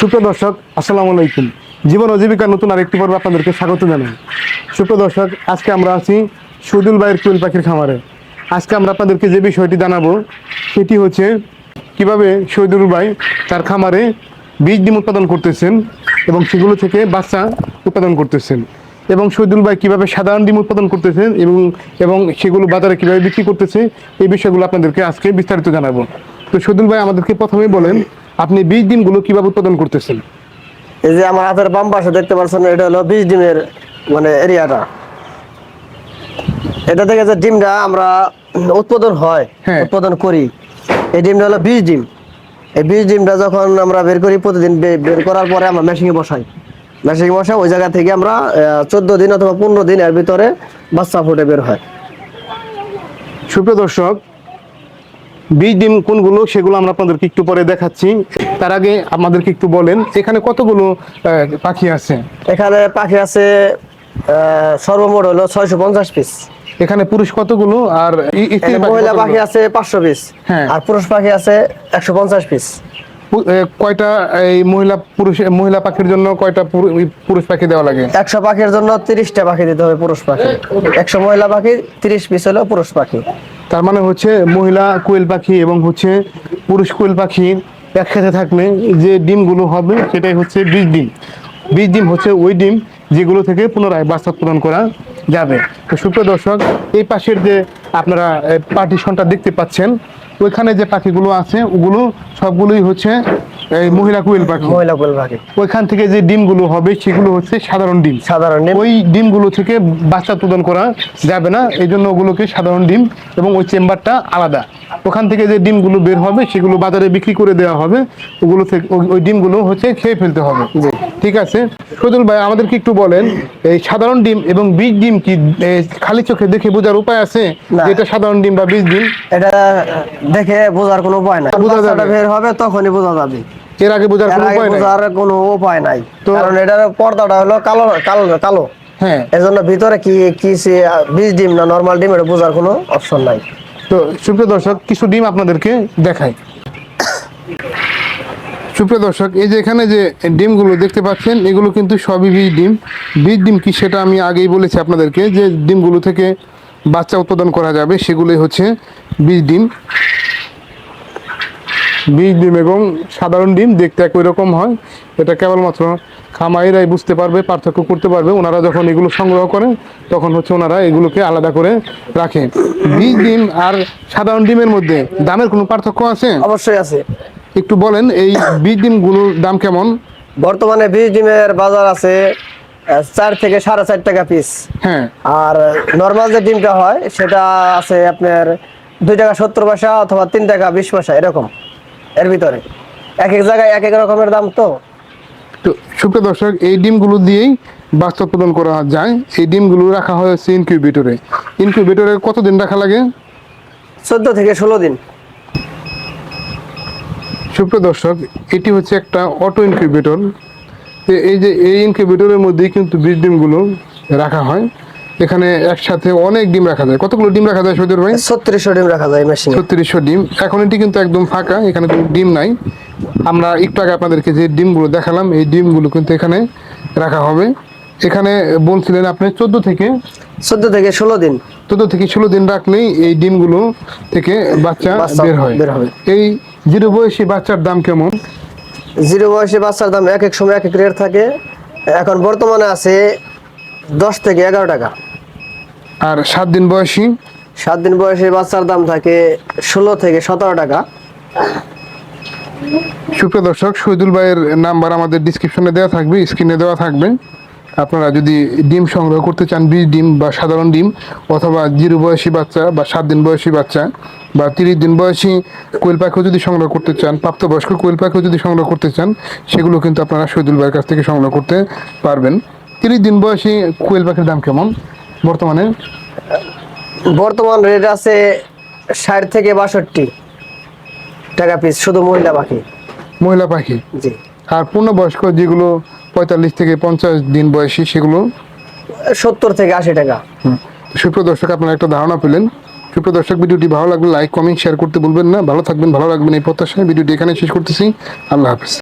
সুপ্রিয় দর্শক, আসসালামু আলাইকুম। জীবন ও জীবিকার নতুন আরেকটি পর্বে আপনাদেরকে স্বাগত জানাই। সুপ্রিয় দর্শক, আজকে আমরা আছি শহীদুল ভাইয়ের কোয়েল পাখির খামারে। আজকে আমরা আপনাদেরকে যে বিষয়টি জানাবো সেটি হচ্ছে কিভাবে শহীদুল ভাই তার খামারে বীজ ডিম উৎপাদন করতেছেন এবং সেগুলো থেকে বাচ্চা উৎপাদন করতেছেন, এবং শহীদুল ভাই কীভাবে সাধারণ ডিম উৎপাদন করতেছেন এবং সেগুলো বাজারে কীভাবে বিক্রি করতেছে, এই বিষয়গুলো আপনাদেরকে আজকে বিস্তারিত জানাবো। তো শহীদুল ভাই, আমাদেরকে প্রথমেই বলেন, আপনি বীজ ডিমগুলো কিভাবে উৎপাদন করতেছেন? এই যে আমার হাতের বাম পাশে দেখতে পাচ্ছেন, এটা হলো বীজ ডিমের এরিয়াটা। এটা থেকে যে ডিমটা আমরা উৎপাদন হয়, উৎপাদন করি, এই ডিমটা হলো বীজ ডিম। এই বীজ ডিমটা যখন আমরা বের করি, প্রতিদিন বের করার পরে আমরা মেশিনে বসাই। ওই জায়গা থেকে আমরা 14 দিন অথবা 15 দিন এর ভিতরে বাচ্চা ফুটে বের হয়। সুপ্রিয় দর্শক, বীজ ডিম কোনগুলো সেগুলো আমরা আপনাদেরকে একটু পরে দেখাচ্ছি। তার আগে আমাদেরকে একটু বলেন, এখানে কতগুলো পাখি আছে? এখানে পাখি আছে সর্বমোট হলো 650 পিস। এখানে পুরুষ কতগুলো? আর মহিলা পাখি আছে 500 পিস, আর পুরুষ পাখি আছে 150 পিস। কয়টা এই মহিলা পাখির জন্য কয়টা পুরুষ পাখি দেওয়া লাগে? 100 পাখির জন্য 30টা পাখি দিতে হবে পুরুষ পাখি। 100 মহিলা পাখি, 30 পিস হলো পুরুষ পাখি। তার মানে হচ্ছে মহিলা কোয়েল পাখি এবং হচ্ছে পুরুষ কোয়েল পাখি একসাথে থাকলে যে ডিমগুলো হবে সেটাই হচ্ছে বীজ ডিম। বীজ ডিম হচ্ছে ওই ডিম যেগুলো থেকে পুনরায় বাচ্চা উৎপাদন করা যাবে। তো সুপ্রিয় দর্শক, এই পাশের যে আপনারা পার্টিশনটা দেখতে পাচ্ছেন, ওইখানে যে পাখিগুলো আছে ওগুলো সবগুলোই হচ্ছে এই মহিলা কোয়েল পাখি। ওইখান থেকে যে ডিমগুলো হবে সেগুলো হচ্ছে সাধারণ ডিম। ওই ডিমগুলো থেকে বাচ্চা উৎপাদন করা যাবে না, এই জন্য ওগুলোকে সাধারণ ডিম, এবং ওই চেম্বারটা আলাদা। ওখান থেকে যে ডিমগুলো বের হবে সেগুলো বাজারে বিক্রি করে দেওয়া হবে। ওগুলো থেকে ওই ডিমগুলো হচ্ছে খেয়ে ফেলতে হবে। ঠিক আছে শহীদুল ভাই, আমাদেরকে একটু বলেন, এই সাধারণ ডিম এবং বীজ ডিম কি খালি চোখে দেখে বোঝার উপায় আছে যে এটা সাধারণ ডিম বা বীজ ডিম? এটা দেখে বোঝার কোনো উপায় নাই। বাচ্চাটা বের হবে তখনই বোঝা যাবে। এর আগে বোঝার কোনো উপায় নাই, কারণ এটার পর্দাটা হলো কালো কালো। হ্যাঁ, এজন্য ভিতরে কি কি বীজ ডিম না নরমাল ডিম এটা বোঝার কোনো অপশন নাই। তো সুপ্রিয় দর্শক, কিছু ডিম আপনাদেরকে দেখাই। সুপ্রিয় দর্শক, এই যে এখানে যে ডিমগুলো দেখতে পাচ্ছেন, এগুলো কিন্তু সবই বীজ ডিম। বীজ ডিম কি সেটা আমি আগেই বলেছি আপনাদেরকে, যে ডিমগুলো থেকে বাচ্চা উৎপাদন করা যাবে সেগুলোই হচ্ছে বীজ ডিম। বীজ ডিম এবং সাধারণ ডিম দেখতে একই রকম হয়। এটা কেবলমাত্র খামারিরাই বুঝতে পারবে, পার্থক্য করতে পারবে। ওনারা যখন এগুলো সংগ্রহ করেন তখন হচ্ছে ওনারা এগুলোকে আলাদা করে রাখে। বীজ ডিম আর সাধারণ ডিমের মধ্যে দামের কোনো পার্থক্য আছে? অবশ্যই আছে। একটু বলেন, এই বীজ ডিমগুলোর দাম কেমন? বর্তমানে বীজ ডিমের বাজার আছে 4 থেকে 4.5 টাকা পিস। হ্যাঁ, আর নরমাল যে ডিমটা হয় সেটা আছে আপনার 2 টাকা 70 পয়সা অথবা 3 টাকা 20 পয়সা, এরকম। এর ভিতরে এক এক জায়গায় এক এক রকমের দাম। তো সুপ্রিয় দর্শক, এই ডিমগুলো দিয়েই বাচ্চা উৎপাদন করা যায়। এই ডিমগুলো রাখা হয়েছে ইনকিউবেটরে। ইনকিউবেটরে কতদিন রাখা লাগে? 14 থেকে 16 দিন। সুপ্রিয় দর্শক, এটি হচ্ছে একটা অটো ইনকিউবেটর। এই যে এই ইনকিউবেটরের মধ্যেই কিন্তু বীজ ডিমগুলো রাখা হয়। এখানে একসাথে অনেক ডিম রাখা যায়। কতগুলো ডিম রাখা যায় শহীদুল ভাই? 3600 ডিম রাখা যায় মেশিনে। 3600 ডিম। এখন এটি কিন্তু একদম ফাঁকা, এখানে কোনো ডিম নাই। আমরা একটু আগে আপনাদেরকে যে ডিমগুলো দেখালাম, এই ডিমগুলো কিন্তু এখানে রাখা হবে। এখানে বলছিলেন আপনি 14 থেকে 16 দিন। 14 থেকে 16 দিন রাখলেই এই ডিমগুলো থেকে বাচ্চা বের হয়। এই জিরো বয়সী বাচ্চার দাম কেমন? জিরো বয়সী বাচ্চার দাম এক এক সময় এক এক রেট থাকে। এখন বর্তমানে আছে 10 থেকে 11 টাকা। আর 7 দিন বয়সী? 7 দিন বয়সী বাচ্চার দাম থাকে 16 থেকে 17 টাকা। সুপ্রিয় দর্শক, শহীদুল ভাইয়ের নাম্বার আমাদের ডিসক্রিপশনে দেওয়া থাকবে, স্ক্রিনে দেওয়া থাকবে। আপনারা যদি ডিম সংগ্রহ করতে চান, বীজ ডিম বা সাধারণ ডিম, অথবা জিরো বয়সী বাচ্চা বা 7 দিন বয়সী বাচ্চা বা 30 দিন বয়সী কোয়েল পাখিও যদি সংগ্রহ করতে চান, প্রাপ্তবয়স্ক কোয়েল পাখিও যদি সংগ্রহ করতে চান, সেগুলো কিন্তু আপনারা শহীদুল ভাইয়ের কাছ থেকে সংগ্রহ করতে পারবেন। 30 দিন বয়সী কোয়েল পাখির দাম কেমন বর্তমানে? বর্তমান রেট আছে 60 থেকে 62 টাকা পিস, শুধু মহিলা পাখি। মহিলা পাখি, জি। আর পূর্ণবয়স্ক যেগুলো 45 থেকে 50 দিন বয়সী, সেগুলো 70 থেকে 80 টাকা। সুপ্রিয় দর্শক, আপনারা একটা ধারণা পেলেন। সুপ্রিয় দর্শক, ভিডিওটি ভালো লাগলে লাইক, কমেন্ট, শেয়ার করতে ভুলবেন না। ভালো থাকবেন, ভালো রাখবেন এই প্রত্যাশায় ভিডিওটি এখানে শেষ করতেছি। আল্লাহ হাফেজ।